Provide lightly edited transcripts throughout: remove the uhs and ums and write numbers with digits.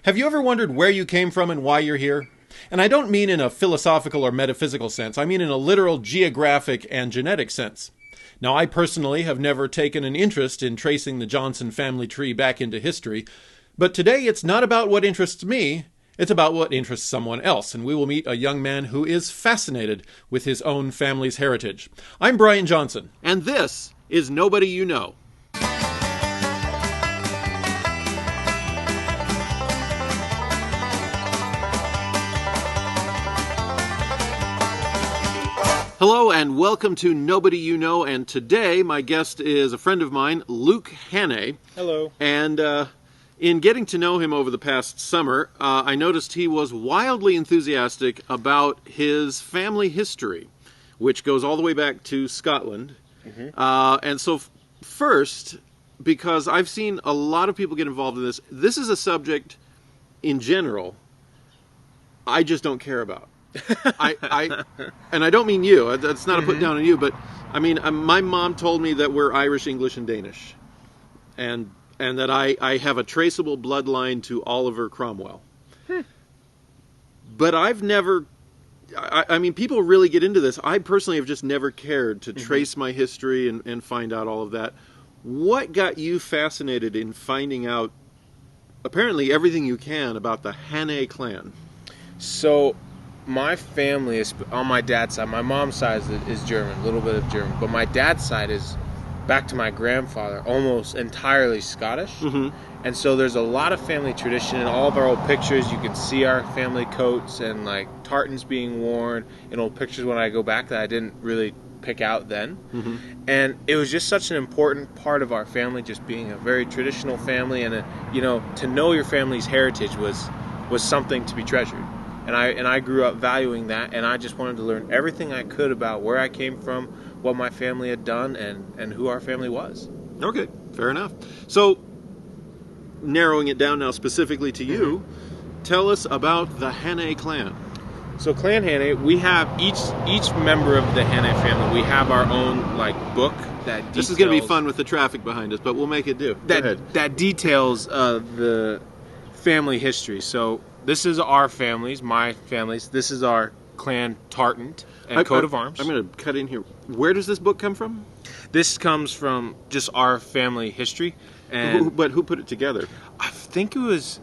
Have you ever wondered where you came from and why you're here? And I don't mean in a philosophical or metaphysical sense. I mean in a literal geographic and genetic sense. Now, I personally have never taken an interest in tracing the Johnson family tree back into history, but today it's not about what interests me, it's about what interests someone else, and we will meet a young man who is fascinated with his own family's heritage. I'm Brian Johnson, and this is Nobody You Know. Hello and welcome to Nobody You Know, and today my guest is a friend of mine, Luke Hannay. Hello. And in getting to know him over the past summer, I noticed he was wildly enthusiastic about his family history, which goes all the way back to Scotland. And so first, because I've seen a lot of people get involved in this is a subject in general I just don't care about. And I don't mean you. That's not a put down on you, but I mean, my mom told me that we're Irish, English, and Danish, and that I have a traceable bloodline to Oliver Cromwell. But I've never. I mean, people really get into this. I personally have just never cared to trace my history and find out all of that. What got you fascinated in finding out, apparently, everything you can about the Hannay clan? So, my family is on my dad's side. My mom's side is German, a little bit of German, but my dad's side is back to my grandfather, almost entirely Scottish. And so there's a lot of family tradition in all of our old pictures. You can see our family coats and like tartans being worn in old pictures when I go back that I didn't really pick out then. And it was just such an important part of our family, just being a very traditional family, and to know your family's heritage was something to be treasured. And I grew up valuing that, and I just wanted to learn everything I could about where I came from, what my family had done, and who our family was. Okay, fair enough. So, narrowing it down now specifically to you, tell us about the Hannay clan. So Clan Hannay, we have each member of the Hannay family, we have our own book that details... This is going to be fun with the traffic behind us, but we'll make it do. That details the family history. So this is our families, my families. This is our clan tartan and coat of arms. I'm going to cut in here. Where does this book come from? This comes from just our family history. And But who put it together? I think it was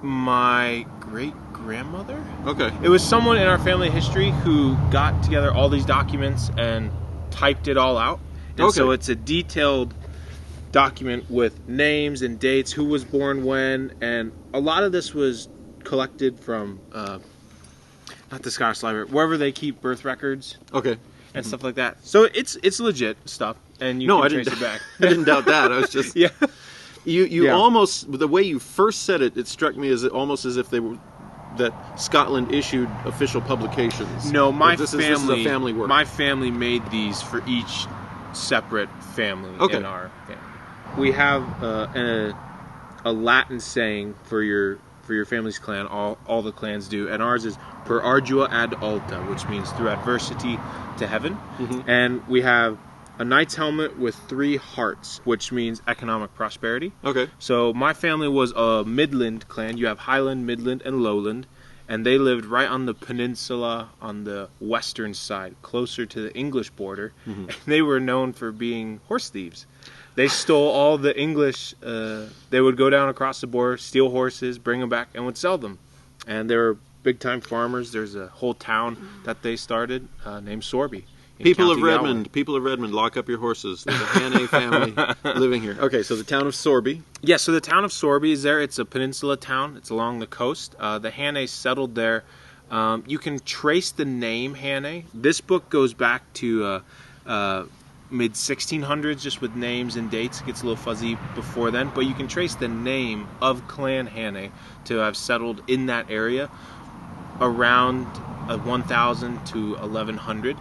my great-grandmother. Okay. It was someone in our family history who got together all these documents and typed it all out. And so it's a detailed document with names and dates, who was born when, and a lot of this was collected from not the Scottish Library, wherever they keep birth records. Okay. And stuff like that. So it's legit stuff, and you can trace it back. I didn't doubt that. I was just You Yeah. almost, the way you first said it, it struck me as almost as if they were that Scotland issued official publications. No, this is a family work. My family made these for each separate family in our family. We have a Latin saying for your family's clan. All the clans do, and ours is per ardua ad alta, which means through adversity to heaven. And we have a knight's helmet with 3 hearts, which means economic prosperity. Okay. So my family was a Midland clan. You have Highland, Midland, and Lowland, and they lived right on the peninsula on the western side, closer to the English border. And they were known for being horse thieves. They stole all the English. They would go down across the border, steal horses, bring them back, and would sell them. And they were big-time farmers. There's a whole town that they started named Sorby. People of Redmond, lock up your horses. There's a Hannay family living here. Okay, so the town of Sorby. Yeah, so the town of Sorby is there. It's a peninsula town. It's along the coast. The Hannay settled there. You can trace the name Hannay. This book goes back to mid-1600s, just with names and dates. It gets a little fuzzy before then, but you can trace the name of Clan Hannay to have settled in that area around 1000 to 1100.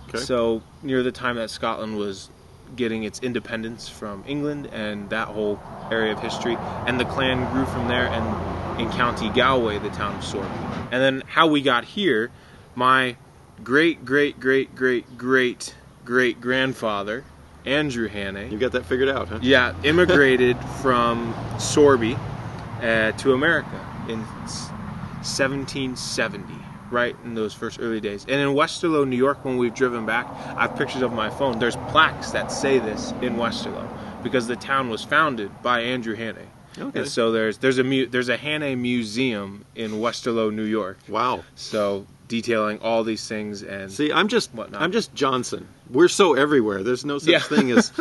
Okay. So near the time that Scotland was getting its independence from England and that whole area of history, and the clan grew from there, and in County Galway, the town of Sorby. And then how we got here, my great-great-great-great-great-grandfather, Andrew Hannay. You got that figured out, huh? Yeah, immigrated from Sorby to America in 1770, right in those first early days. And in Westerlo, New York, when we've driven back, I have pictures of my phone. There's plaques that say this in Westerlo because the town was founded by Andrew Hannay. Okay. And so there's a Hannay museum in Westerlo, New York. Wow. So detailing all these things and see, I'm just Johnson. We're so everywhere. There's no such Yeah. thing as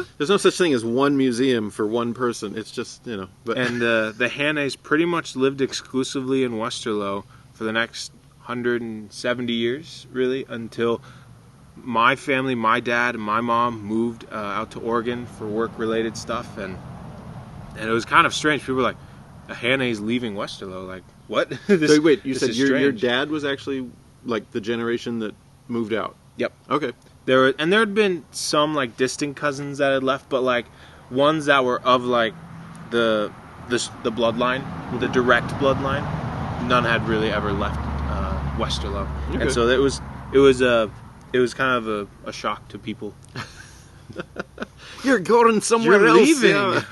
one museum for one person. It's just, you know. But And the Hannays pretty much lived exclusively in Westerlo for the next 170 years, really, until my family, my dad and my mom moved out to Oregon for work-related stuff, and it was kind of strange. People were like, "A Hannay's leaving Westerlo." Like, what? So wait, you said your dad was actually like the generation that moved out? Yep. Okay. There had been some like distant cousins that had left, but like ones that were of like the bloodline, the direct bloodline, none had really ever left Westerlo, Okay. and so it was kind of a shock to people. You're going somewhere You're else. leaving. Yeah.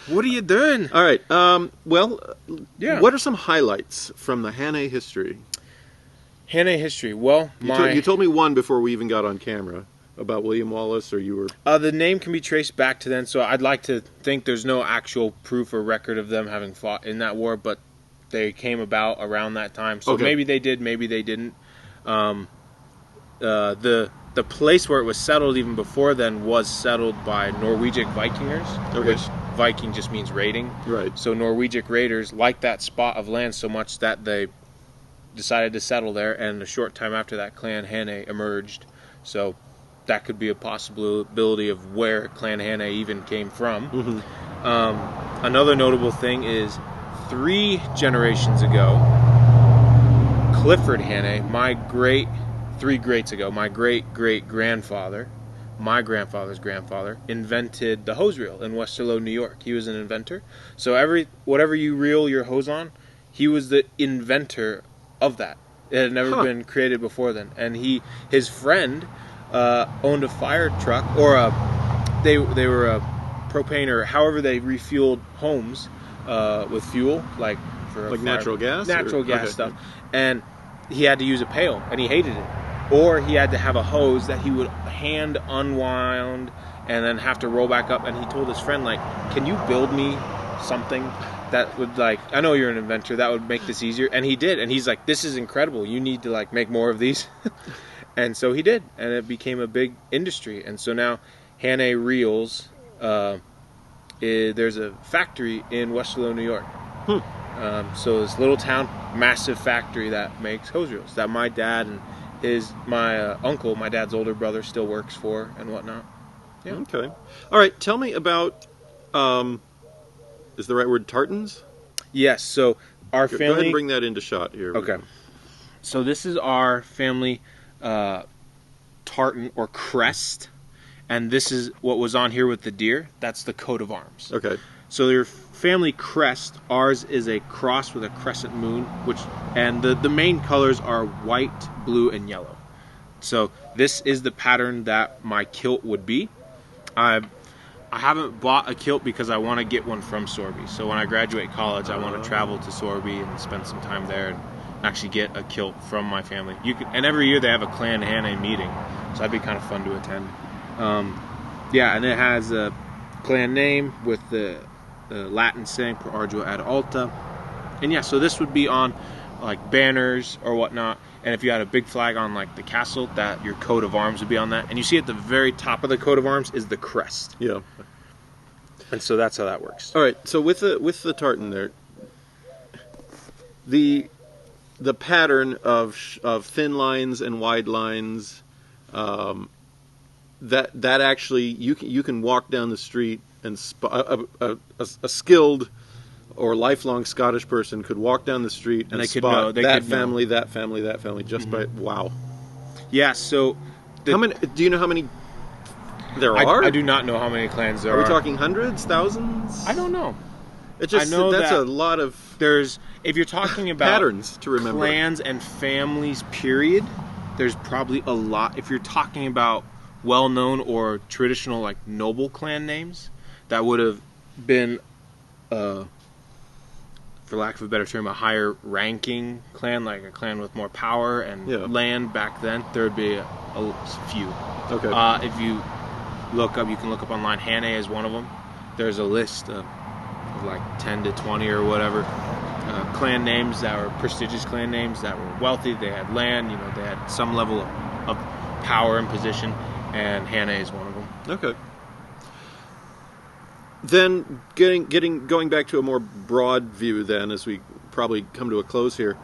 What are you doing? All right. Yeah. What are some highlights from the Hannay history? Hannay history. Well, You told me one before we even got on camera about William Wallace, or you were... the name can be traced back to then, so I'd like to think there's no actual proof or record of them having fought in that war, but they came about around that time. So okay. Maybe they did, maybe they didn't. The place where it was settled even before then was settled by Norwegian Vikingers, Okay. which Viking just means raiding. Right. So Norwegian raiders liked that spot of land so much that they decided to settle there, and a short time after that, Clan Hannay emerged. So that could be a possibility of where Clan Hannay even came from. Mm-hmm. Another notable thing is 3 generations ago, Clifford Hannay, my great-great-grandfather, my grandfather's grandfather, invented the hose reel in Westerlo, New York. He was an inventor. So whatever you reel your hose on, he was the inventor of that. It had never been created before then. And his friend owned a fire truck, or they were a propane, or however they refueled homes with fuel, like for like natural gas? Natural gas okay. stuff. And he had to use a pail, and he hated it. Or he had to have a hose that he would hand unwound and then have to roll back up. And he told his friend, like, can you build me something that would, like, I know you're an inventor, that would make this easier. And he did. And he's like, this is incredible. You need to, like, make more of these. And so he did. And it became a big industry. And so now Hannay Reels, there's a factory in Westerlo, New York. So this little town, massive factory that makes hose reels that my dad and my uncle, my dad's older brother, still works for and whatnot. Yeah. Okay. All right. Tell me about, is the right word tartans? Yes. So our family... Go ahead and bring that into shot here. Okay. So this is our family tartan or crest. And this is what was on here with the deer. That's the coat of arms. Okay. So your family crest, ours is a cross with a crescent moon, and the main colors are white, blue, and yellow. So this is the pattern that my kilt would be. I haven't bought a kilt because I want to get one from Sorby. So when I graduate college, I want to travel to Sorby and spend some time there and actually get a kilt from my family. And every year they have a Clan Hannay meeting, so that'd be kind of fun to attend. And it has a clan name with the Latin saying per ardua ad alta. And yeah, so this would be on like banners or whatnot. And if you had a big flag on like the castle, that your coat of arms would be on that. And you see at the very top of the coat of arms is the crest. Yeah. And so that's how that works. All right. So with the tartan there, the pattern of thin lines and wide lines, that actually you can walk down the street and a skilled or lifelong Scottish person could walk down the street and spot that family, just by wow. Yeah. So how many? Do you know how many there are? I do not know how many clans there are. Are we talking hundreds, thousands? I don't know. It just that's a lot of if you're talking about patterns to remember, clans and families. Period. There's probably a lot. If you're talking about well-known or traditional like noble clan names, that would have been for lack of a better term, a higher ranking clan, like a clan with more power and land back then, there would be a few. Okay. If you look up, you can look up online, Hannay is one of them. There's a list of like 10 to 20 or whatever clan names that were prestigious clan names that were wealthy. They had land, they had some level of power and position, and Hannay is one of them. Okay. Then going back to a more broad view, then, as we probably come to a close here,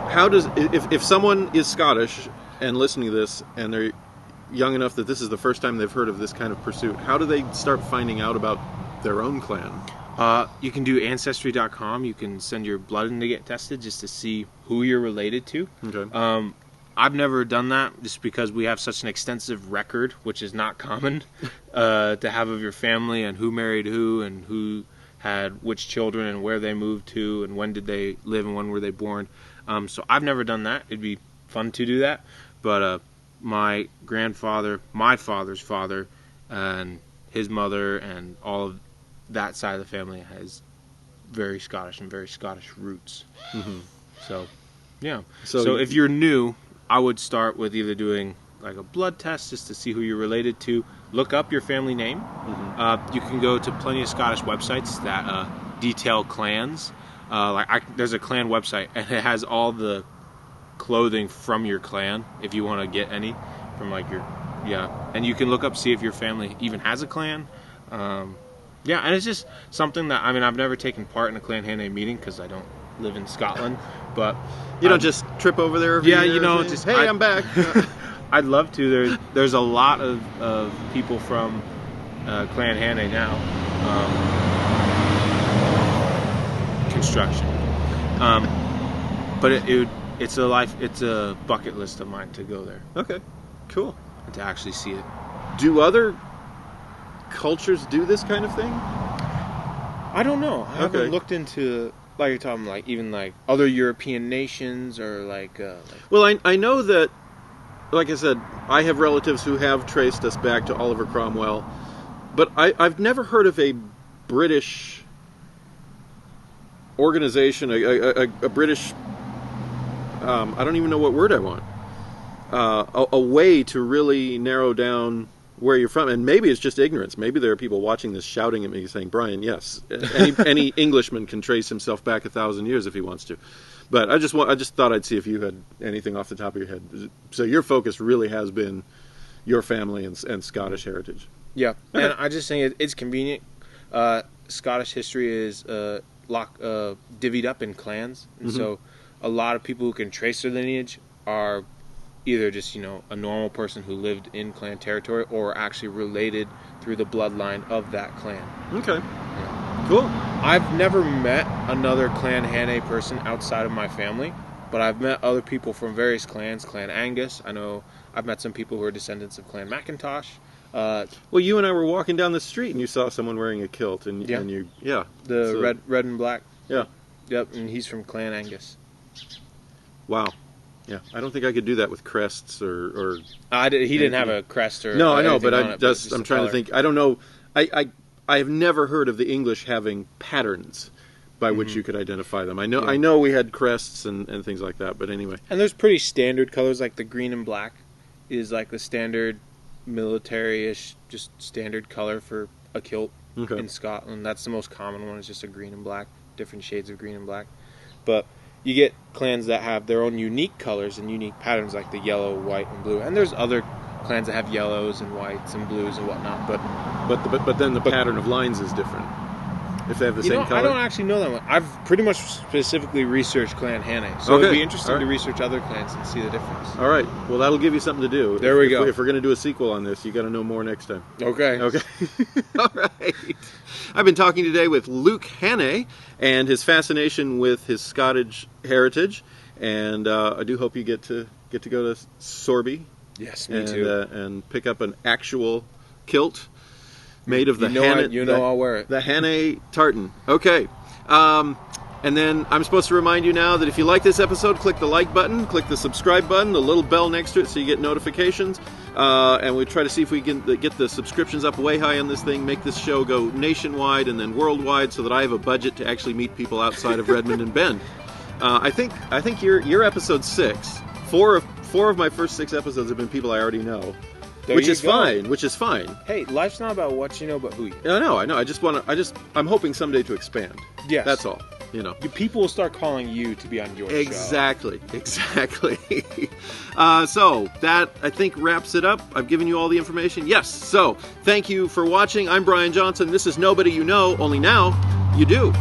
how does, if someone is Scottish and listening to this and they're young enough that this is the first time they've heard of this kind of pursuit, how do they start finding out about their own clan? You can do ancestry.com. You can send your blood in to get tested just to see who you're related to. Okay. I've never done that just because we have such an extensive record, which is not common to have of your family and who married who and who had which children and where they moved to and when did they live and when were they born. So I've never done that. It'd be fun to do that. But my grandfather, my father's father, and his mother and all of that side of the family has very Scottish and very Scottish roots. Mm-hmm. So, yeah. So if you're new, I would start with either doing like a blood test just to see who you're related to. Look up your family name. Mm-hmm. You can go to plenty of Scottish websites that detail clans. There's a clan website, and it has all the clothing from your clan if you want to get any from like your and you can look up, see if your family even has a clan. And it's just something that, I've never taken part in a Clan Hannay meeting because I don't live in Scotland, but you don't just trip over there every year and say, hey, I'm back. I'd love to. There's a lot of people from Clan Hannay now. Construction. But it's a bucket list of mine to go there. Okay, cool. And to actually see it. Do other cultures do this kind of thing? I don't know. I haven't looked into, like you're talking, like even like other European nations or like. Well, I know that, like I said, I have relatives who have traced us back to Oliver Cromwell, but I've never heard of a British organization, a British. I don't even know what word I want. A way to really narrow down where you're from, and maybe it's just ignorance. Maybe there are people watching this shouting at me saying, Brian, yes, any Englishman can trace himself back 1,000 years if he wants to. But I just thought I'd see if you had anything off the top of your head. So your focus really has been your family and Scottish heritage. Yeah, okay. And I just think it's convenient. Scottish history is divvied up in clans, and so a lot of people who can trace their lineage are either just, a normal person who lived in clan territory or actually related through the bloodline of that clan. Okay. Yeah. Cool. I've never met another Clan Hannay person outside of my family, but I've met other people from various clans. Clan Angus. I know I've met some people who are descendants of Clan Macintosh. Well, you and I were walking down the street and you saw someone wearing a kilt, and red and black. Yeah. Yep, and he's from Clan Angus. Wow. Yeah, I don't think I could do that with crests or he didn't have a crest or. No, I know, but I'm trying to think. I don't know. I have never heard of the English having patterns by which you could identify them. I know we had crests and things like that, but anyway. And there's pretty standard colors, like the green and black is like the standard military-ish, just standard color for a kilt in Scotland. That's the most common one. It's just a green and black, different shades of green and black, but. You get clans that have their own unique colors and unique patterns, like the yellow, white, and blue. And there's other clans that have yellows and whites and blues and whatnot. But then the pattern of lines is different. If they have the same color. I don't actually know that one. I've pretty much specifically researched Clan Hannay, so it'd be interesting to research other clans and see the difference. All right. Well, that'll give you something to do. There we go. If we're going to do a sequel on this, you got to know more next time. Okay. All right. I've been talking today with Luke Hannay and his fascination with his Scottish heritage, and I do hope you get to go to Sorby. Yes, me too. And pick up an actual kilt made of the Hannay. I'll wear it. The Hannay tartan. Okay. And then I'm supposed to remind you now that if you like this episode, click the like button, click the subscribe button, the little bell next to it so you get notifications. And we try to see if we can get the subscriptions up way high on this thing, make this show go nationwide and then worldwide so that I have a budget to actually meet people outside of Redmond and Bend. I think you're episode 6. Four of my first 6 episodes have been people I already know. Which is fine. Hey, life's not about what you know, but who you know. I know. I'm hoping someday to expand. Yes. That's all. People will start calling you to be on your show. Exactly. So that, I think, wraps it up. I've given you all the information. Yes. So thank you for watching. I'm Brian Johnson. This is Nobody You Know, only now you do.